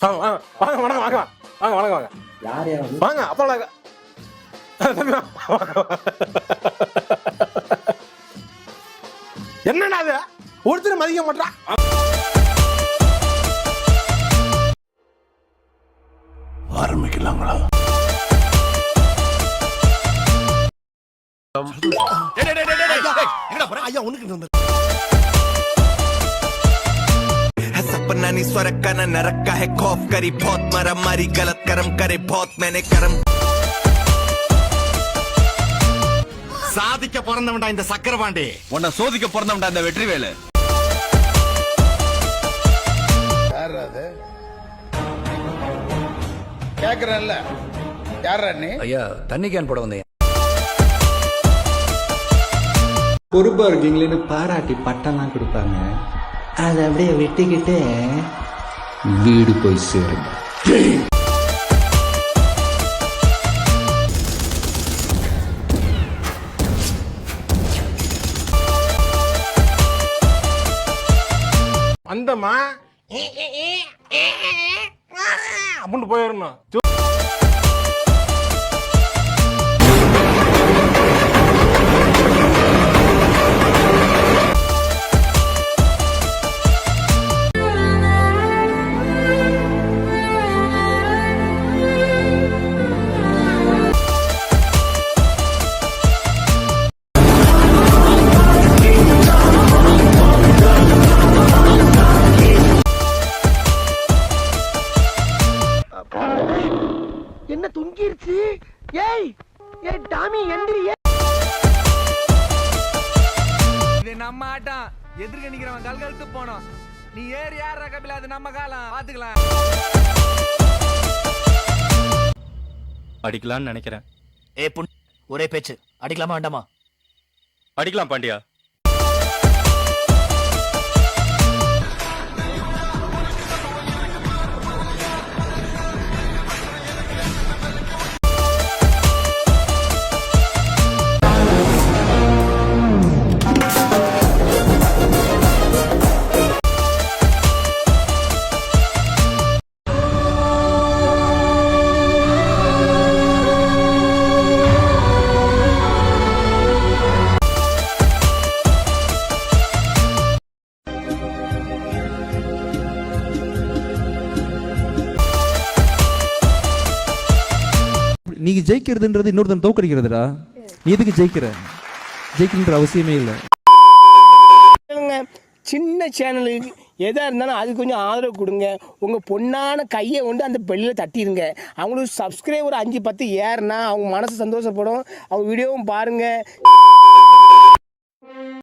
வாங்க வாங்க வாங்க வாங்க வாங்க வாங்க யார் யார் வாங்க அப்பா என்னடா அது ஒருத்தர் மதிக்க மாட்டான். ஆரம்பிக்கலாங்களா? सपना नहीं स्वर का न रखा है खौफ करी बहुत मारा मारी गलत कर्म करे बहुत मैंने कर्म சாதிக்க பிறந்தவன்டா இந்த சக்கரபாண்டி, உன்னை சோதிக்க பிறந்தவன்டா இந்த வெற்றிவேலு. கேக்குறேன்ல யாரா நீ? ஐயா தண்ணி கேன் போட வந்தேன். பொறுப்பா இருக்கீங்களேன்னு பாராட்டி பட்டம்லாம் கொடுப்பாங்க. அதை அப்படியே வெட்டிக்கிட்டு வீடு போய் சேருங்க. அந்தம்மா அப்படின்னு போயிடணும். என்ன துங்கிருச்சு? ஏய் ஏய் டாமி எந்திரி. இது நம்ம ஆட்டம். எதிர்க்க நிக்கிறவன் கல்கழுத்து போனோம். நீ ஏறி யார் கபில, அது நம்ம காலம், பாத்துக்கலாம். அடிக்கலாம்னு நினைக்கிறேன். ஒரே பேச்சு, அடிக்கலாமா வேண்டாமா? அடிக்கலாம் பாண்டியா. நீங்க ஜெயிக்கிறதுன்றது இன்னொருத்தன் தோக்கடிக்கிறதுடா. நீ எதுக்கு ஜெயிக்கிற அவசியமே இல்லை. சின்ன சேனலுக்கு எதாக இருந்தாலும் அது கொஞ்சம் ஆதரவு கொடுங்க. உங்கள் பொண்ணான கையை கொண்டு அந்த பெல்லில் தட்டிடுங்க. அவங்களுக்கு சப்ஸ்கிரைபர் 5-10 ஏறுனா அவங்க மனசு சந்தோஷப்படும். அவங்க வீடியோவும் பாருங்கள்.